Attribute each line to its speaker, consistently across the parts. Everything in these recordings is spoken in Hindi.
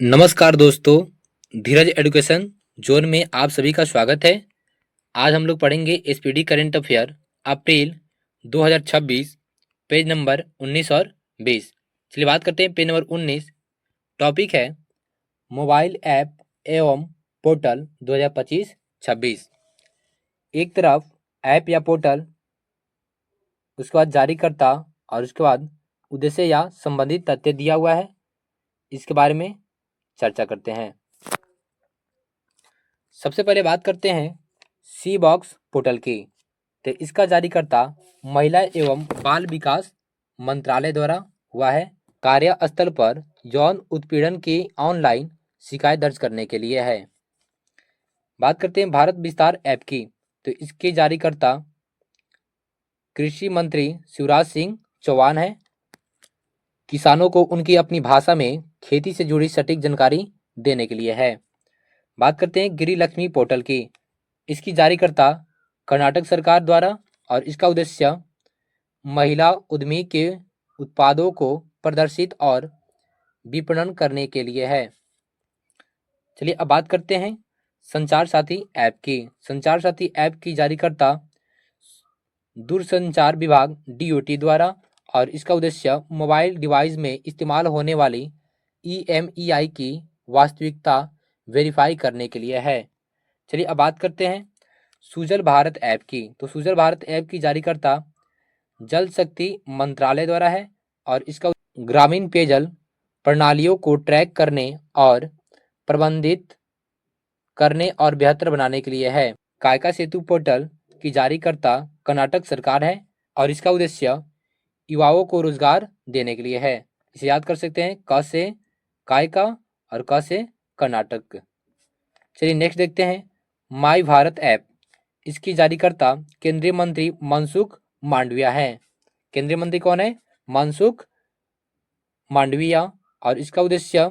Speaker 1: नमस्कार दोस्तों, धीरज एजुकेशन जोन में आप सभी का स्वागत है। आज हम लोग पढ़ेंगे एसपीडी करंट अफेयर अप्रैल 2026 पेज नंबर 19 और 20। चलिए बात करते हैं पेज नंबर 19। टॉपिक है मोबाइल ऐप एवं पोर्टल 2025-26। एक तरफ ऐप या पोर्टल, उसके बाद जारीकर्ता और उसके बाद उद्देश्य या संबंधित तथ्य दिया हुआ है। इसके बारे में चर्चा करते हैं। सबसे पहले बात करते हैं सी बॉक्स पोर्टल की। तो इसका जारीकर्ता महिला एवं बाल विकास मंत्रालय द्वारा हुआ है। कार्यस्थल पर यौन उत्पीड़न की ऑनलाइन शिकायत दर्ज करने के लिए है। बात करते हैं भारत विस्तार ऐप की। तो इसके जारीकर्ता कृषि मंत्री शिवराज सिंह चौहान है। किसानों को उनकी अपनी भाषा में खेती से जुड़ी सटीक जानकारी देने के लिए है। बात करते हैं गिरी लक्ष्मी पोर्टल की। इसकी जारीकर्ता कर्नाटक सरकार द्वारा और इसका उद्देश्य महिला उद्यमी के उत्पादों को प्रदर्शित और विपणन करने के लिए है। चलिए अब बात करते हैं संचार साथी ऐप की। संचार साथी ऐप की जारीकर्ता दूरसंचार विभाग डीओटी द्वारा और इसका उद्देश्य मोबाइल डिवाइस में इस्तेमाल होने वाली ईएमईआई की वास्तविकता वेरीफाई करने के लिए है। चलिए अब बात करते हैं सुजल भारत ऐप की। तो सुजल भारत ऐप की जारीकर्ता जल शक्ति मंत्रालय द्वारा है और इसका ग्रामीण पेयजल प्रणालियों को ट्रैक करने और प्रबंधित करने और बेहतर बनाने के लिए है। कायका सेतु पोर्टल की जारीकर्ता कर्नाटक सरकार है और इसका उद्देश्य युवाओं को रोजगार देने के लिए है। इसे याद कर सकते हैं, क से कायका और क से कर्नाटक। चलिए नेक्स्ट देखते हैं माई भारत ऐप। इसकी जारीकर्ता केंद्रीय मंत्री मनसुख मांडविया है। केंद्रीय मंत्री कौन है? मनसुख मांडविया। और इसका उद्देश्य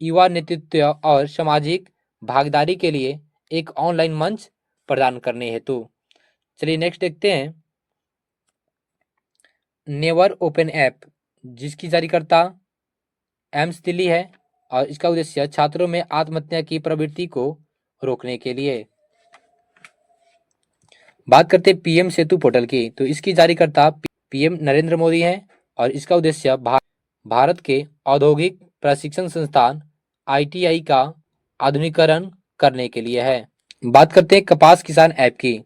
Speaker 1: युवा नेतृत्व और सामाजिक भागीदारी के लिए एक ऑनलाइन मंच प्रदान करने हेतु। चलिए नेक्स्ट देखते हैं नेवर ओपन ऐप, जिसकी जारीकर्ता एम्स दिल्ली है और इसका उद्देश्य छात्रों में आत्महत्या की प्रवृत्ति को रोकने के लिए। बात करते हैं पीएम सेतु पोर्टल की। तो इसकी जारीकर्ता पीएम नरेंद्र मोदी है और इसका उद्देश्य भारत के औद्योगिक प्रशिक्षण संस्थान आईटीआई का आधुनिकीकरण करने के लिए है। बात करते हैं कपास किसान ऐप की।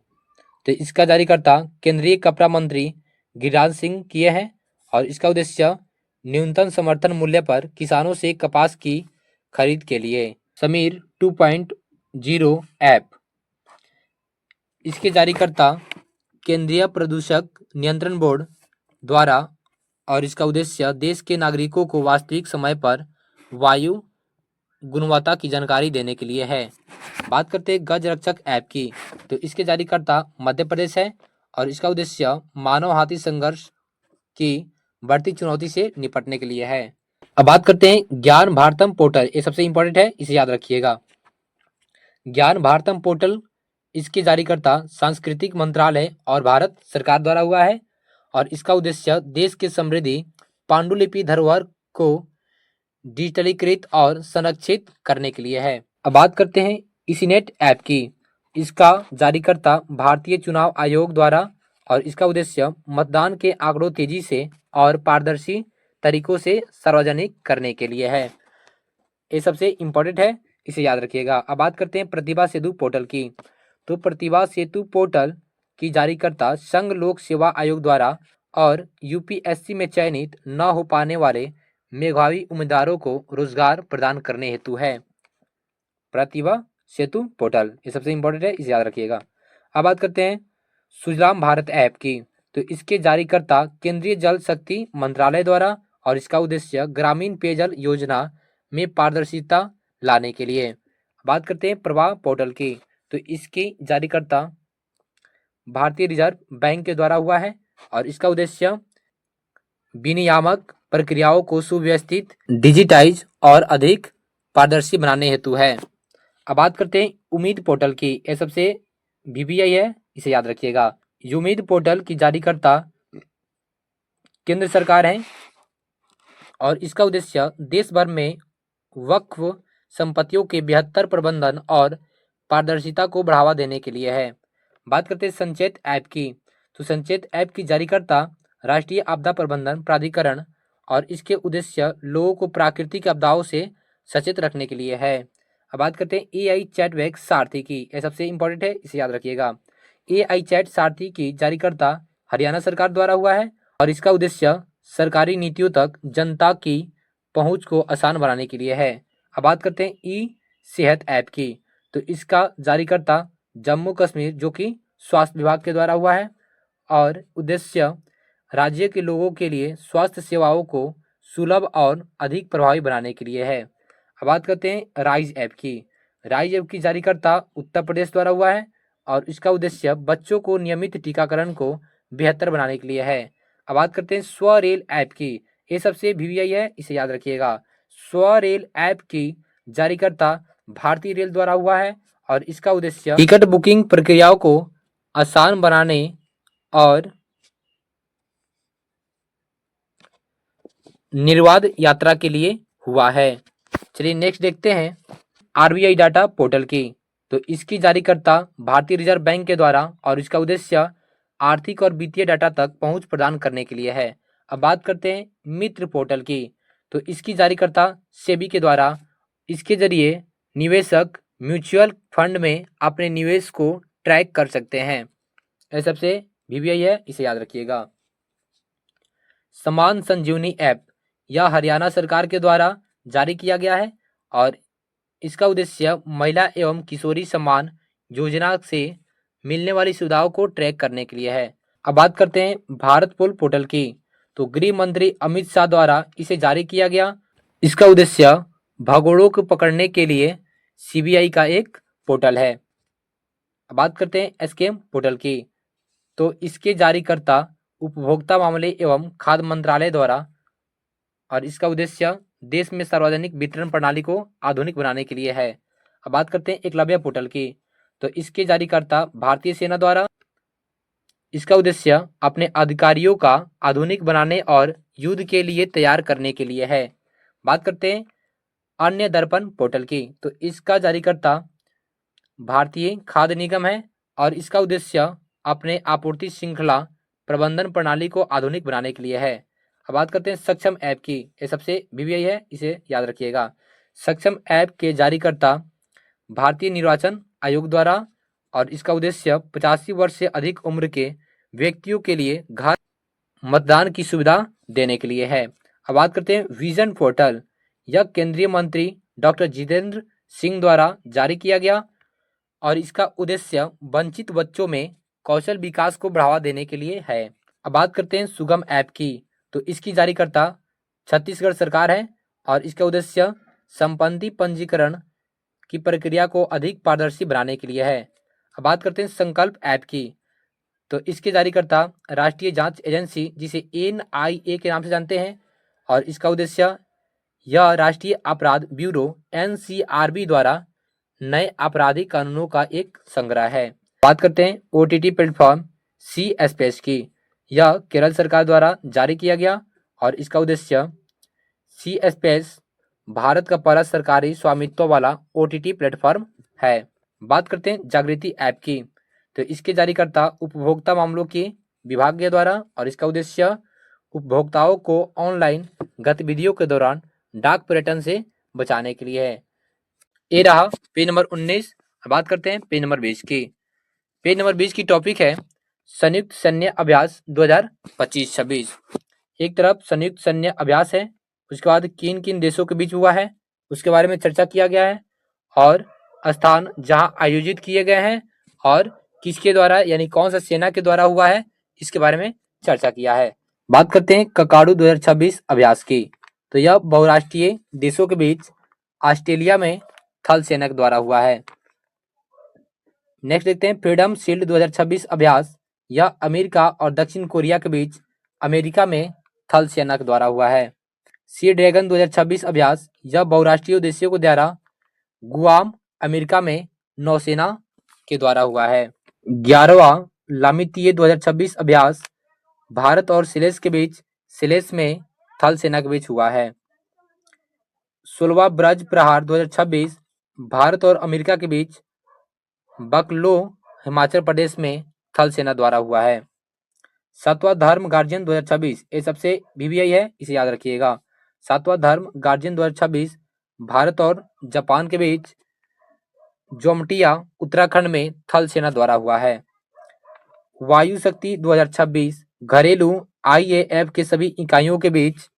Speaker 1: तो इसका जारीकर्ता केंद्रीय कपड़ा मंत्री गिरिराज सिंह किए हैं और इसका उद्देश्य न्यूनतम समर्थन मूल्य पर किसानों से कपास की खरीद के लिए। समीर 2.0 ऐप, इसके जारीकर्ता केंद्रीय प्रदूषक नियंत्रण बोर्ड द्वारा और इसका उद्देश्य देश के नागरिकों को वास्तविक समय पर वायु गुणवत्ता की जानकारी देने के लिए है। बात करते हैं गज रक्षक ऐप की। तो इसके जारीकर्ता मध्य प्रदेश है और इसका उद्देश्य मानव हाथी संघर्ष की बढ़ती चुनौती से निपटने के लिए है। अब बात करते हैं ज्ञान भारतम पोर्टल। ये सबसे इंपॉर्टेंट है, इसे याद रखिएगा। ज्ञान भारतम पोर्टल, इसके जारीकर्ता सांस्कृतिक मंत्रालय और भारत सरकार द्वारा हुआ है और इसका उद्देश्य देश के समृद्धि पांडुलिपि धरोहर को डिजिटलीकृत और संरक्षित करने के लिए है। अब बात करते हैं इसीनेट ऐप की। इसका जारीकर्ता भारतीय चुनाव आयोग द्वारा और इसका उद्देश्य मतदान के आंकड़ों तेजी से और पारदर्शी तरीकों से सार्वजनिक करने के लिए है। ये सबसे इम्पोर्टेंट है, इसे याद रखिएगा। अब बात करते हैं प्रतिभा सेतु पोर्टल की। तो प्रतिभा सेतु पोर्टल की जारीकर्ता संघ लोक सेवा आयोग द्वारा और यूपीएससी में चयनित न हो पाने वाले मेधावी उम्मीदवारों को रोजगार प्रदान करने हेतु है। प्रतिभा सेतु पोर्टल, ये सबसे इंपॉर्टेंट है, इसे याद रखिएगा। अब बात करते हैं सुजलाम भारत ऐप की। तो इसके जारीकर्ता केंद्रीय जल शक्ति मंत्रालय द्वारा और इसका उद्देश्य ग्रामीण पेयजल योजना में पारदर्शिता लाने के लिए। बात करते हैं प्रवाह पोर्टल की। तो इसकी जारीकर्ता भारतीय रिजर्व बैंक के द्वारा हुआ है और इसका उद्देश्य विनियामक प्रक्रियाओं को सुव्यवस्थित, डिजिटाइज और अधिक पारदर्शी बनाने हेतु है। अब बात करते हैं उम्मीद पोर्टल की। यह सबसे वीवीआई है, इसे याद रखिएगा। उम्मीद पोर्टल की जारीकर्ता केंद्र सरकार है और इसका उद्देश्य देश भर में वक्फ संपत्तियों के बेहतर प्रबंधन और पारदर्शिता को बढ़ावा देने के लिए है। बात करते हैं संचेत ऐप की, तो संचेत ऐप की जारीकर्ता राष्ट्रीय आपदा प्रबंधन प्राधिकरण और इसके उद्देश्य लोगों को प्राकृतिक आपदाओं से सचेत रखने के लिए है। अब बात करते हैं AI चैट वैक्स सारथी की, यह सबसे इंपॉर्टेंट है, इसे याद रखिएगा। AI चैट सारथी की जारीकर्ता हरियाणा सरकार द्वारा हुआ है और इसका उद्देश्य सरकारी नीतियों तक जनता की पहुंच को आसान बनाने के लिए है। अब बात करते हैं ई सेहत ऐप की, तो इसका जारीकर्ता जम्मू कश्मीर जो कि स्वास्थ्य विभाग के द्वारा हुआ है और उद्देश्य राज्य के लोगों के लिए स्वास्थ्य सेवाओं को सुलभ और अधिक प्रभावी बनाने के लिए है। अब बात करते हैं राइज ऐप की। राइज ऐप की जारीकर्ता उत्तर प्रदेश द्वारा हुआ है और इसका उद्देश्य बच्चों को नियमित टीकाकरण को बेहतर बनाने के लिए है। अब बात करते हैं स्वरेल ऐप की, ये सबसे VVI है, इसे याद रखिएगा। स्वरेल ऐप की जारीकर्ता भारतीय रेल द्वारा हुआ है और इसका उद्देश्य टिकट बुकिंग प्रक्रियाओं को आसान बनाने और निर्बाध यात्रा के लिए हुआ है। चलिए नेक्स्ट देखते हैं RBI डाटा पोर्टल की, तो इसकी जारीकर्ता भारतीय रिजर्व बैंक के द्वारा और इसका उद्देश्य आर्थिक और वित्तीय डाटा तक पहुंच प्रदान करने के लिए है। अब बात करते हैं मित्र पोर्टल की, तो इसकी जारीकर्ता सेबी के द्वारा, इसके जरिए निवेशक म्यूचुअल फंड में अपने निवेश को ट्रैक कर सकते हैं। यह सबसे VVI है, इसे याद रखिएगा। समान संजीवनी ऐप यह हरियाणा सरकार के द्वारा जारी किया गया है और इसका उद्देश्य महिला एवं किशोरी सम्मान योजना से मिलने वाली सुविधाओं को ट्रैक करने के लिए है। अब बात करते हैं भारत पोल पोर्टल की, तो गृह मंत्री अमित शाह द्वारा इसे जारी किया गया। इसका उद्देश्य भगोड़ों को पकड़ने के लिए CBI का एक पोर्टल है। अब बात करते हैं एस्केम पोर्टल की, तो इसके जारीकर्ता उपभोक्ता मामले एवं खाद्य मंत्रालय द्वारा और इसका उद्देश्य देश में सार्वजनिक वितरण प्रणाली को आधुनिक बनाने के लिए है। अब बात करते हैं एकलव्य पोर्टल की, तो इसके जारीकर्ता भारतीय सेना द्वारा, इसका उद्देश्य अपने अधिकारियों का आधुनिक बनाने और युद्ध के लिए तैयार करने के लिए है। बात करते हैं अन्य दर्पण पोर्टल की, तो इसका जारीकर्ता भारतीय खाद्य निगम है और इसका उद्देश्य अपने आपूर्ति श्रृंखला प्रबंधन प्रणाली को आधुनिक बनाने के लिए है। अब बात करते हैं सक्षम ऐप की, ये सबसे VVI है, इसे याद रखिएगा। सक्षम ऐप के जारीकर्ता भारतीय निर्वाचन आयोग द्वारा और इसका उद्देश्य 85 वर्ष से अधिक उम्र के व्यक्तियों के लिए घर मतदान की सुविधा देने के लिए है। अब बात करते हैं विजन पोर्टल, यह केंद्रीय मंत्री डॉक्टर जितेंद्र सिंह द्वारा जारी किया गया और इसका उद्देश्य वंचित बच्चों में कौशल विकास को बढ़ावा देने के लिए है। अब बात करते हैं सुगम ऐप की, तो इसकी जारीकर्ता छत्तीसगढ़ सरकार है और इसका उद्देश्य संपत्ति पंजीकरण की प्रक्रिया को अधिक पारदर्शी बनाने के लिए है। अब बात करते हैं संकल्प ऐप की, तो इसके जारीकर्ता राष्ट्रीय जांच एजेंसी जिसे NIA के नाम से जानते हैं और इसका उद्देश्य यह राष्ट्रीय अपराध ब्यूरो NCRB द्वारा नए आपराधिक कानूनों का एक संग्रह है। बात करते हैं OTT प्लेटफॉर्म सी स्पेस की, यह केरल सरकार द्वारा जारी किया गया और इसका उद्देश्य सी स्पेस भारत का पहला सरकारी स्वामित्व वाला OTT प्लेटफॉर्म है। बात करते हैं जागृति ऐप की, तो इसके जारीकर्ता उपभोक्ता मामलों के विभाग के द्वारा और इसका उद्देश्य उपभोक्ताओं को ऑनलाइन गतिविधियों के दौरान डाक पर्यटन से बचाने के लिए है। ये रहा पेज नंबर 19। बात करते हैं पेज नंबर 20 की। पेज नंबर 20 की टॉपिक है संयुक्त सैन्य अभ्यास 2025-26। एक तरफ संयुक्त सैन्य अभ्यास है, उसके बाद किन किन देशों के बीच हुआ है उसके बारे में चर्चा किया गया है और स्थान जहां आयोजित किए गए हैं और किसके द्वारा यानी कौन सा सेना के द्वारा हुआ है इसके बारे में चर्चा किया है। बात करते हैं ककाडू 2026 अभ्यास की, तो यह बहुराष्ट्रीय देशों के बीच ऑस्ट्रेलिया में थल सेना के द्वारा हुआ है। नेक्स्ट देखते हैं फ्रीडम शील्ड 2026 अभ्यास, यह अमेरिका और दक्षिण कोरिया के बीच अमेरिका में थल सेना के द्वारा हुआ है। सी ड्रैगन 2026 अभ्यास, यह बहुराष्ट्रीय उद्देश्यों के द्वारा गुआम अमेरिका में नौसेना के द्वारा हुआ है। 11वां लामितीय 2026 अभ्यास भारत और सिलेस के बीच सिलेस में थल सेना के बीच हुआ है। 16वां ब्रज प्रहार 2026 भारत और अमेरिका के बीच बकलो हिमाचल प्रदेश में थल सेना द्वारा हुआ है। 7वां धर्म गार्जियन 2026 ये सबसे VVI है, इसे याद रखिएगा। 7वां धर्म गार्जियन 2026 भारत और जापान के बीच जोमटिया उत्तराखंड में थल सेना द्वारा हुआ है। वायु शक्ति 2026 घरेलू IAF के सभी इकाइयों के बीच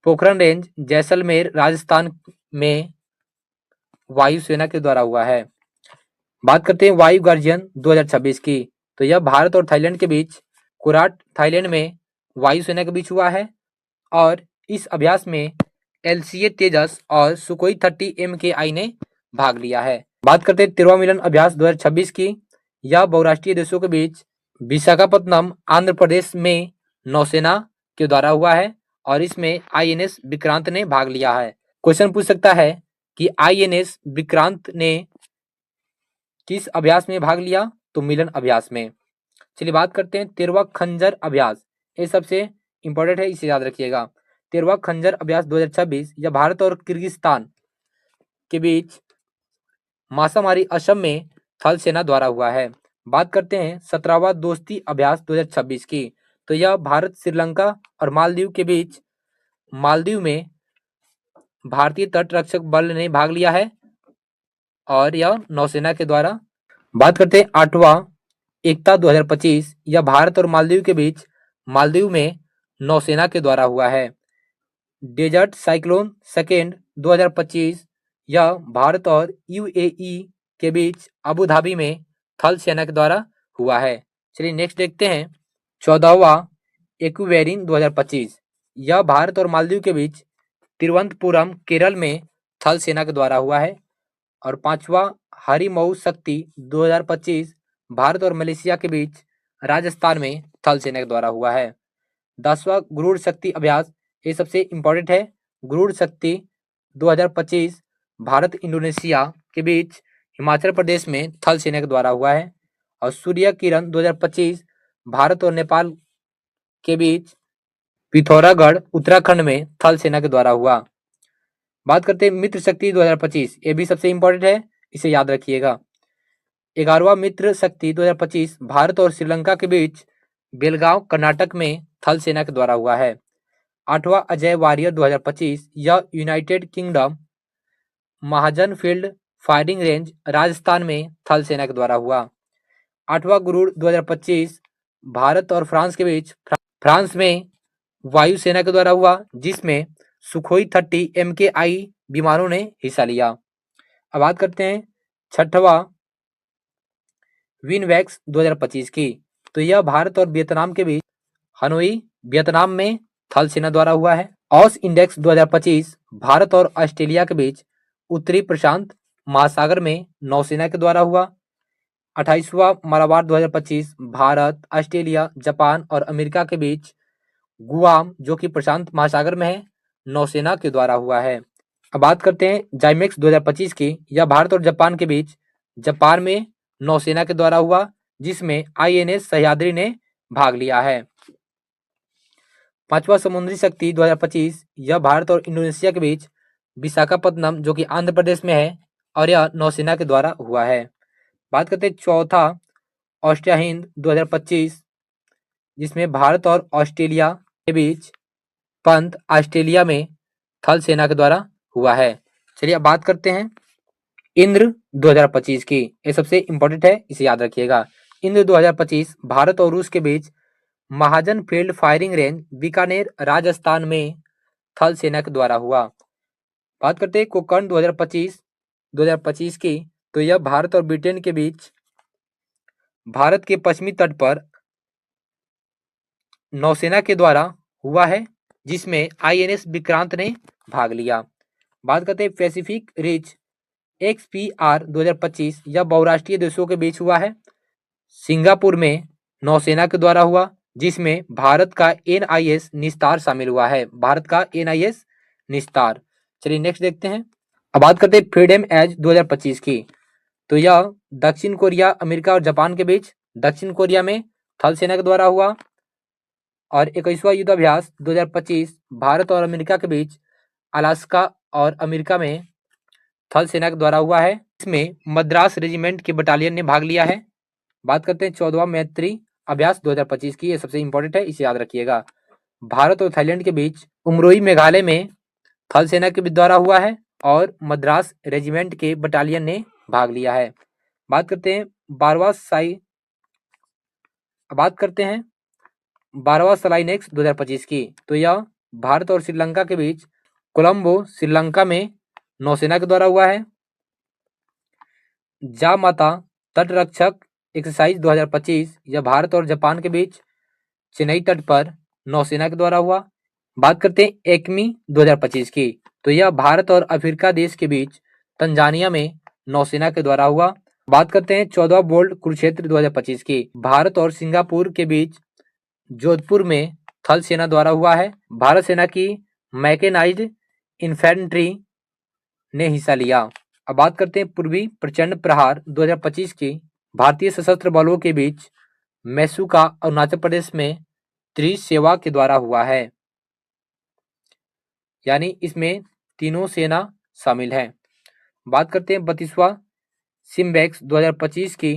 Speaker 1: पोखरण रेंज जैसलमेर राजस्थान में वायुसेना के द्वारा हुआ है। बात करते हैं वायु गार्जियन 2026 की, तो यह भारत और थाईलैंड के बीच कुराट थाईलैंड में वायुसेना के बीच हुआ है और इस अभ्यास में LCA तेजस और सुकोई 30 MKI ने भाग लिया है। बात करते हैं 13वां मिलन अभ्यास 2026 की, यह बहुराष्ट्रीय देशों के बीच विशाखापत्तनम आंध्र प्रदेश में नौसेना के द्वारा हुआ है और इसमें INS विक्रांत ने भाग लिया है। क्वेश्चन पूछ सकता है कि INS विक्रांत ने किस अभ्यास में भाग लिया, तो मिलन अभ्यास में। चलिए बात करते हैं 13वां खंजर अभ्यास, ये सबसे इंपॉर्टेंट है, इसे याद रखिएगा। 13वां खंजर अभ्यास 2026 यह भारत और किर्गिस्तान के बीच मासामारी असम में थल सेना द्वारा हुआ है। बात करते हैं 17वां दोस्ती अभ्यास 2026 की, तो यह भारत श्रीलंका और मालदीव के बीच मालदीव में भारतीय तटरक्षक बल ने भाग लिया है और यह नौसेना के द्वारा। बात करते हैं 8वां एकता 2025 यह भारत और मालदीव के बीच मालदीव में नौसेना के द्वारा हुआ है। डेजर्ट साइक्लोन सेकेंड 2025 यह भारत और UAE के बीच अबू धाबी में थल सेना के द्वारा हुआ है। चलिए नेक्स्ट देखते हैं 14वां एक्वेरिन 2025 यह भारत और मालदीव के बीच तिरुवनंतपुरम केरल में थल सेना के द्वारा हुआ है। और 5वां हरिमऊ शक्ति 2025 भारत और मलेशिया के बीच राजस्थान में थल सेना के द्वारा हुआ है। 10वां गरुड़ शक्ति अभ्यास ये सबसे इंपॉर्टेंट है। गरुड़ शक्ति 2025 भारत इंडोनेशिया के बीच हिमाचल प्रदेश में थल सेना के द्वारा हुआ है। और सूर्य किरण 2025 भारत और नेपाल के बीच पिथौरागढ़ उत्तराखंड में थल सेना के द्वारा हुआ। बात करते हैं मित्र शक्ति 2025 ये भी सबसे इंपॉर्टेंट है, इसे याद रखिएगा। 11वां मित्र शक्ति 2025 भारत और श्रीलंका के बीच बेलगांव कर्नाटक में थल सेना के द्वारा हुआ है। 8वां अजय वॉरियर 2025 यह यूनाइटेड किंगडम महाजन फील्ड फायरिंग रेंज राजस्थान में थल सेना के द्वारा हुआ। 8वां गरुड़ 2025 भारत और फ्रांस के बीच फ्रांस में वायुसेना के द्वारा हुआ जिसमें सुखोई 30 MKI विमानों ने हिस्सा लिया। अब बात करते हैं 6वां विनवैक्स 2025 की, तो यह भारत और वियतनाम के बीच हनोई वियतनाम में थल सेना द्वारा हुआ है। ऑस इंडेक्स 2025 भारत और ऑस्ट्रेलिया के बीच उत्तरी प्रशांत महासागर में नौसेना के द्वारा हुआ। 28वां मालाबार 2025 भारत ऑस्ट्रेलिया जापान और अमेरिका के बीच गुआम जो कि प्रशांत महासागर में है नौसेना के द्वारा हुआ है। अब बात करते हैं जाइमेक्स 2025 की, यह भारत और जापान के बीच जापान में नौसेना के द्वारा हुआ जिसमें INS सह्याद्री ने भाग लिया है। 5वां समुद्री शक्ति 2025 यह भारत और इंडोनेशिया के बीच विशाखापत्तनम जो कि आंध्र प्रदेश में है और यह नौसेना के द्वारा हुआ है। बात करते हैं चौथा ऑस्ट्रिया हिंद 2025 जिसमें भारत और ऑस्ट्रेलिया के बीच पंत ऑस्ट्रेलिया में थल सेना के द्वारा हुआ है। चलिए अब बात करते हैं इंद्र 2025 की, ये सबसे इंपॉर्टेंट है, इसे याद रखिएगा। इंद्र 2025 भारत और रूस के बीच Mahajan field firing range Bikaner Rajasthan में थल सेना के द्वारा हुआ। बात करते हैं कोकर्ण 2025 की, तो यह भारत और ब्रिटेन के बीच भारत के पश्चिमी तट पर नौसेना के द्वारा हुआ है जिसमें INS विक्रांत ने भाग लिया। बात करते हैं पैसिफिक रिच XPR 2025 यह बहुराष्ट्रीय देशों के बीच हुआ है। सिंगापुर में नौसेना के द्वारा हुआ जिसमें भारत का NIS निस्तार शामिल हुआ है, भारत का NIS निस्तार। चलिए नेक्स्ट देखते हैं। अब बात करते हैं फ्रीडम एज 2025 की, तो यह दक्षिण कोरिया अमेरिका और जापान के बीच दक्षिण कोरिया में थल सेना के द्वारा हुआ। और 21वां युद्धाभ्यास 2025 भारत और अमेरिका के बीच अलास्का और अमेरिका में थल सेना के द्वारा हुआ है। इसमें मद्रास रेजिमेंट के बटालियन ने भाग लिया है। बात करते हैं 14वां मैत्री अभ्यास 2025 की, ये सबसे इंपॉर्टेंट है, इसे याद रखिएगा। भारत और थाईलैंड के बीच उमरोई मेघालय में थल सेना के द्वारा हुआ है और मद्रास रेजिमेंट के बटालियन ने भाग लिया है। बात करते हैं 12वां सलाइनेक्स 2025 की, तो यह भारत और श्रीलंका के बीच कोलंबो श्रीलंका में नौसेना के द्वारा हुआ है। जामाता तटरक्षक एक्सरसाइज 2025 यह भारत और जापान के बीच चेन्नई तट पर नौसेना के द्वारा हुआ। बात करते हैं एक्मी 2025 की, तो यह भारत और अफ्रीका देश के बीच तंजानिया में नौसेना के द्वारा हुआ। बात करते हैं 14वां बोल्ट कुरुक्षेत्र 2025 की, भारत और सिंगापुर के बीच जोधपुर में थल सेना द्वारा हुआ है। भारत सेना की मैकेनाइज्ड इन्फेंट्री ने हिस्सा लिया। अब बात करते हैं पूर्वी प्रचंड प्रहार 2025 की, भारतीय सशस्त्र बलों के बीच मैसूका अरुणाचल प्रदेश में त्रिसेवा के द्वारा हुआ है, यानी इसमें तीनों सेना शामिल है। बात करते हैं 32वां सिम्बेक्स 2025 की,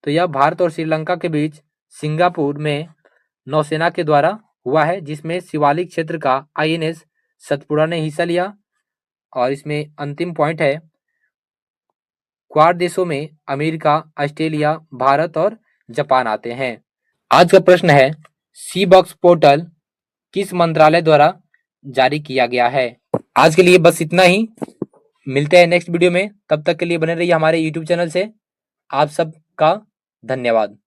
Speaker 1: तो यह भारत और श्रीलंका के बीच सिंगापुर में नौसेना के द्वारा हुआ है, जिसमें शिवालिक क्षेत्र का INS सतपुड़ा ने हिस्सा लिया। और इसमें अंतिम पॉइंट है, क्वाड देशों में अमेरिका, ऑस्ट्रेलिया, भारत और जापान आते हैं। आज का प्रश्न है, सी बॉक्स पोर्टल किस मंत्रालय द्वारा जारी किया गया है? आज के लिए बस इतना ही, मिलते हैं नेक्स्ट वीडियो में। तब तक के लिए बने रहिए हमारे YouTube चैनल से। आप सबका धन्यवाद।